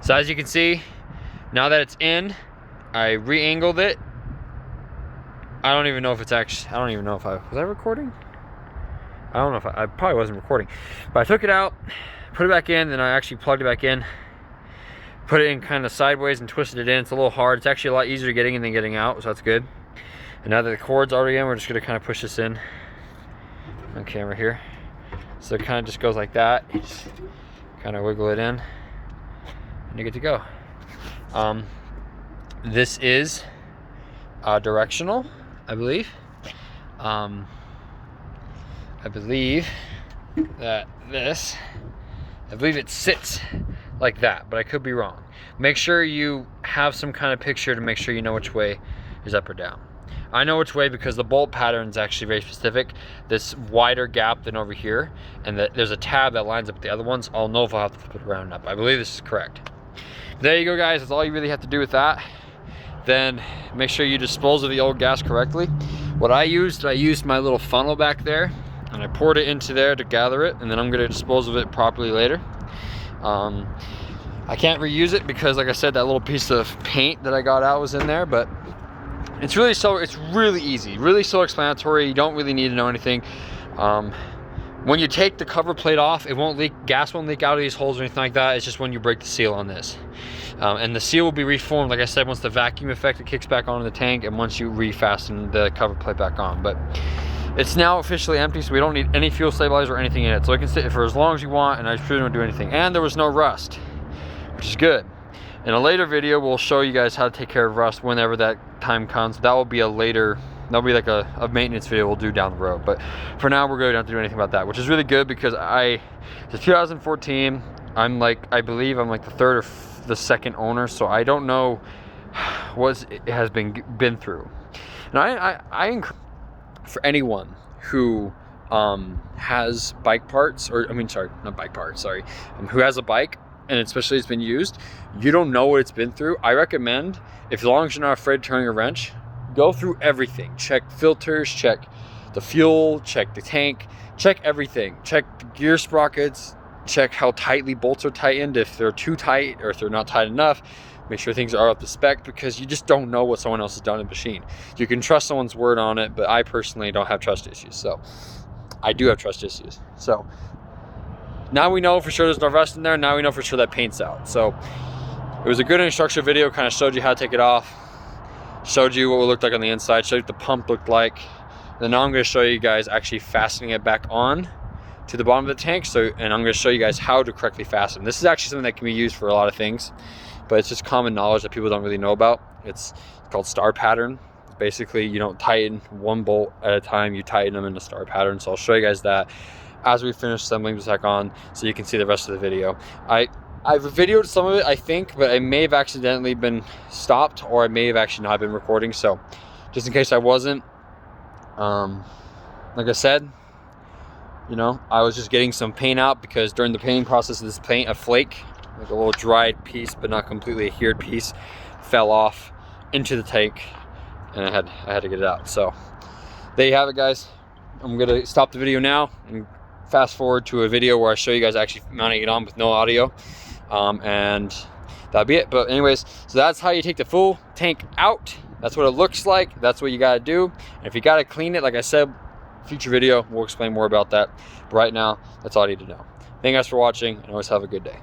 So as you can see, now that it's in, I re-angled it. I don't even know if it's actually, was I recording? I don't know if I probably wasn't recording. But I took it out, put it back in, then I actually plugged it back in. Put it in kind of sideways and twisted it in. It's a little hard. It's actually a lot easier getting in than getting out, so that's good. And now that the cord's already in, we're just gonna kind of push this in on camera here. So it kind of just goes like that. You just kind of wiggle it in, and you're good to go. This is directional, I believe. I believe it sits like that, but I could be wrong. Make sure you have some kind of picture to make sure you know which way is up or down. I know which way because the bolt pattern is actually very specific. This wider gap than over here, and there's a tab that lines up with the other ones. I'll know if I'll have to flip it around and up. I believe this is correct. There you go, guys. That's all you really have to do with that. Then make sure you dispose of the old gas correctly. What I used my little funnel back there, and I poured it into there to gather it, and then I'm gonna dispose of it properly later. I can't reuse it because, like I said, that little piece of paint that I got out was in there, but it's really easy, really self-explanatory. You don't really need to know anything. When you take the cover plate off, it won't leak, gas won't leak out of these holes or anything like that. It's just when you break the seal on this. And the seal will be reformed, like I said, once the vacuum effect kicks back onto the tank and once you refasten the cover plate back on. But it's now officially empty, so we don't need any fuel stabilizer or anything in it. So it can sit for as long as you want, and I really don't do anything. And there was no rust, which is good. In a later video, we'll show you guys how to take care of rust whenever that time comes. That will be that'll be like a maintenance video we'll do down the road. But for now, we're going to have to do anything about that, which is really good because it's 2014. I believe I'm like the third or the second owner, so I don't know what it has been through. And I for anyone who has bike parts, or not bike parts, who has a bike, and especially it's been used, you don't know what it's been through. I recommend, as long as you're not afraid of turning a wrench, go through everything. Check filters, check the fuel, check the tank, check everything. Check the gear sprockets, check how tightly bolts are tightened, if they're too tight or if they're not tight enough. Make sure things are up to spec, because you just don't know what someone else has done in the machine. You can trust someone's word on it, but I personally don't have trust issues. So I do have trust issues. So now we know for sure there's no rust in there. Now we know for sure that paint's out. So it was a good instructional video, kind of showed you how to take it off, showed you what it looked like on the inside, showed you what the pump looked like. Then now I'm going to show you guys actually fastening it back on to the bottom of the tank. And I'm going to show you guys how to correctly fasten. This is actually something that can be used for a lot of things, but it's just common knowledge that people don't really know about. It's called star pattern. Basically, you don't tighten one bolt at a time, you tighten them in a star pattern. So I'll show you guys that as we finish assembling this back on, so you can see the rest of the video. I've videoed some of it, I think, but I may have accidentally been stopped, or I may have actually not been recording. So just in case I wasn't, like I said, I was just getting some paint out, because during the painting process of this paint, a flake, like a little dried piece but not completely adhered piece, fell off into the tank, and I had to get it out. So there you have it, guys. I'm gonna stop the video now and fast forward to a video where I show you guys actually mounting it on with no audio, and that'll be it. But anyways, so that's how you take the full tank out. That's what it looks like. That's what you got to do. And if you got to clean it, like I said, future video we'll explain more about that. But right now, that's all I need to know. Thank you guys for watching, and always have a good day.